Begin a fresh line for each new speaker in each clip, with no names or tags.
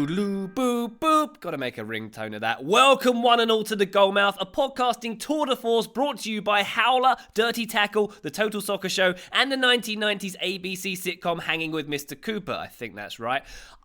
Boop-a-loo, boop, boop. Gotta make a ringtone of that. Welcome one and all to The Goalmouth, a podcasting tour de force brought to you by Howler, Dirty Tackle, The Total Soccer Show, and the 1990s ABC sitcom Hanging with Mr. Cooper. I think that's right.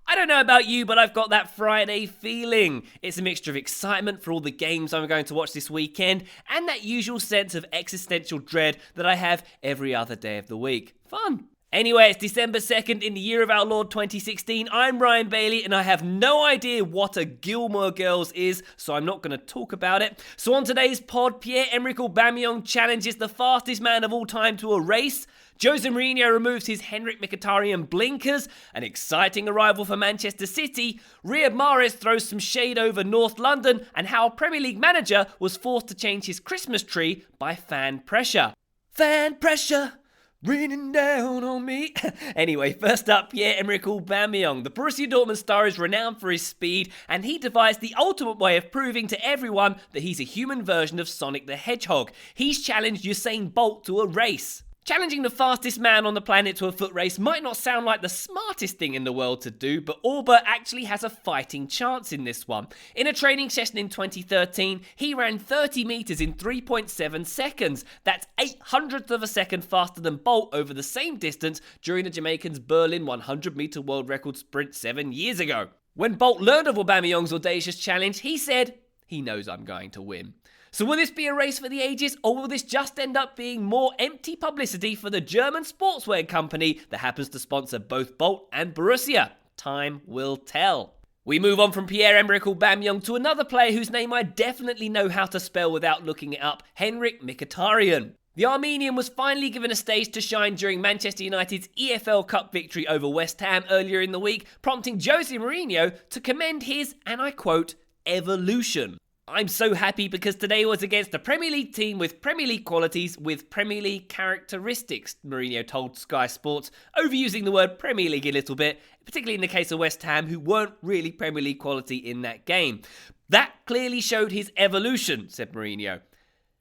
I don't know about you, but I've got that Friday feeling. It's a mixture of excitement for all the games I'm going to watch this weekend, and that usual sense of existential dread that I have every other day of the week. Fun. Anyway, it's December 2nd in the year of our Lord 2016. I'm Ryan Bailey, and I have no idea what a Gilmore Girls is, so I'm not going to talk about it. So on today's pod, Pierre-Emerick Aubameyang challenges the fastest man of all time to a race. Jose Mourinho removes his Henrik Mkhitaryan blinkers, an exciting arrival for Manchester City. Riyad Mahrez throws some shade over North London, and how a Premier League manager was forced to change his Christmas tree by fan pressure. Fan pressure! Raining down on me. Anyway, first up, Pierre-Emerick Aubameyang. The Borussia Dortmund star is renowned for his speed, and he devised the ultimate way of proving to everyone that he's a human version of Sonic the Hedgehog. He's challenged Usain Bolt to a race. Challenging the fastest man on the planet to a foot race might not sound like the smartest thing in the world to do, but Auba actually has a fighting chance in this one. In a training session in 2013, he ran 30 metres in 3.7 seconds. That's 800th of a second faster than Bolt over the same distance during the Jamaican's Berlin 100-metre world record sprint 7 years ago. When Bolt learned of Aubameyang's audacious challenge, he said, "He knows I'm going to win." So will this be a race for the ages, or will this just end up being more empty publicity for the German sportswear company that happens to sponsor both Bolt and Borussia? Time will tell. We move on from Pierre-Emerick Aubameyang to another player whose name I definitely know how to spell without looking it up, Henrik Mkhitaryan. The Armenian was finally given a stage to shine during Manchester United's EFL Cup victory over West Ham earlier in the week, prompting Jose Mourinho to commend his, and I quote, evolution. I'm so happy because today was against a Premier League team with Premier League qualities with Premier League characteristics, Mourinho told Sky Sports, overusing the word Premier League a little bit, particularly in the case of West Ham, who weren't really Premier League quality in that game. That clearly showed his evolution, said Mourinho.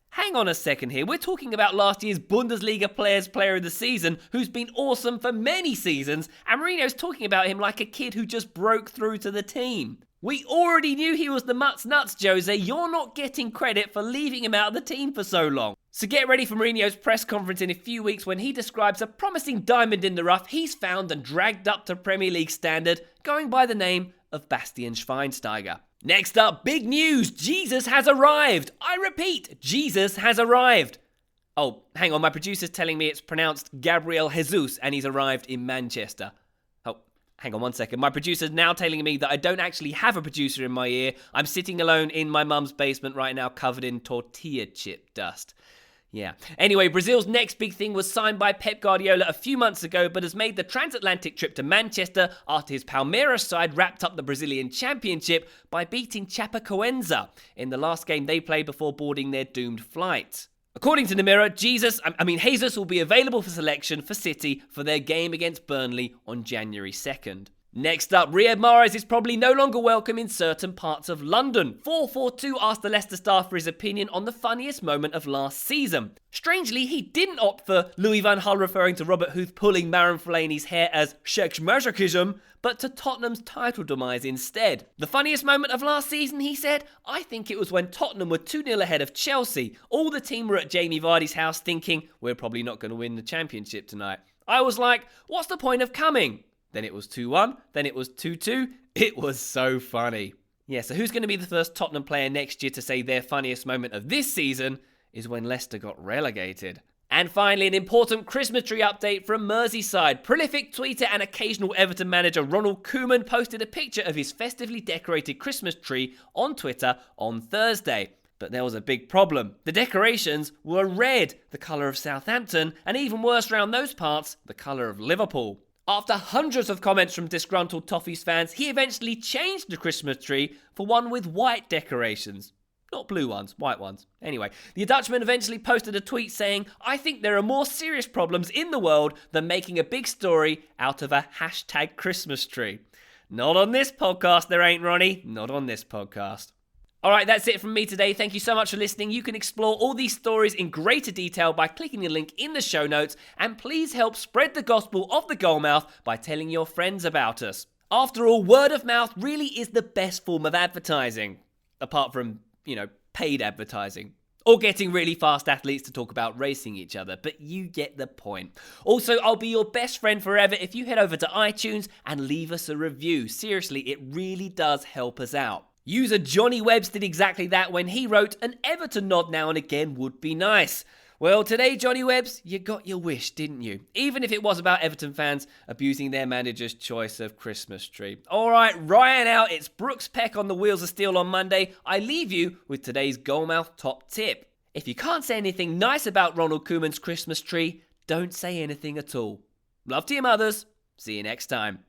Hang on a second here, we're talking about last year's Bundesliga Player of the Season, who's been awesome for many seasons, and Mourinho's talking about him like a kid who just broke through to the team. We already knew he was the Mutt's nuts, Jose. You're not getting credit for leaving him out of the team for so long. So get ready for Mourinho's press conference in a few weeks when he describes a promising diamond in the rough he's found and dragged up to Premier League standard, going by the name of Bastian Schweinsteiger. Next up, big news. Jesus has arrived. I repeat, Jesus has arrived. Oh, hang on, my producer's telling me it's pronounced Gabriel Jesus and he's arrived in Manchester. Hang on one second. My producer's now telling me that I don't actually have a producer in my ear. I'm sitting alone in my mum's basement right now covered in tortilla chip dust. Yeah. Anyway, Brazil's next big thing was signed by Pep Guardiola a few months ago, but has made the transatlantic trip to Manchester after his Palmeiras side wrapped up the Brazilian Championship by beating Chapecoense in the last game they played before boarding their doomed flight. According to the Mirror, Jesus will be available for selection for City for their game against Burnley on January 2nd. Next up, Riyad Mahrez is probably no longer welcome in certain parts of London. 442 asked the Leicester star for his opinion on the funniest moment of last season. Strangely, he didn't opt for Louis van Gaal referring to Robert Huth pulling Marouane Fellaini's hair as sex-masochism, but to Tottenham's title demise instead. The funniest moment of last season, he said, I think it was when Tottenham were 2-0 ahead of Chelsea. All the team were at Jamie Vardy's house thinking, we're probably not going to win the championship tonight. I was like, what's the point of coming? Then it was 2-1, then it was 2-2. It was so funny. Yeah, so who's going to be the first Tottenham player next year to say their funniest moment of this season is when Leicester got relegated? And finally, an important Christmas tree update from Merseyside. Prolific tweeter and occasional Everton manager Ronald Koeman posted a picture of his festively decorated Christmas tree on Twitter on Thursday. But there was a big problem. The decorations were red, the colour of Southampton, and even worse around those parts, the colour of Liverpool. After hundreds of comments from disgruntled Toffees fans, he eventually changed the Christmas tree for one with white decorations. Not blue ones, white ones. Anyway, the Dutchman eventually posted a tweet saying, I think there are more serious problems in the world than making a big story out of a hashtag Christmas tree. Not on this podcast there ain't, Ronnie. Not on this podcast. Alright, that's it from me today. Thank you so much for listening. You can explore all these stories in greater detail by clicking the link in the show notes, and please help spread the gospel of the Goalmouth by telling your friends about us. After all, word of mouth really is the best form of advertising. Apart from, paid advertising. Or getting really fast athletes to talk about racing each other, but you get the point. Also, I'll be your best friend forever if you head over to iTunes and leave us a review. Seriously, it really does help us out. User Johnny Webbs did exactly that when he wrote, "An Everton nod now and again would be nice." Well, today, Johnny Webbs, you got your wish, didn't you? Even if it was about Everton fans abusing their manager's choice of Christmas tree. All right, Ryan out. It's Brooks Peck on the Wheels of Steel on Monday. I leave you with today's Goalmouth top tip. If you can't say anything nice about Ronald Koeman's Christmas tree, don't say anything at all. Love to your mothers. See you next time.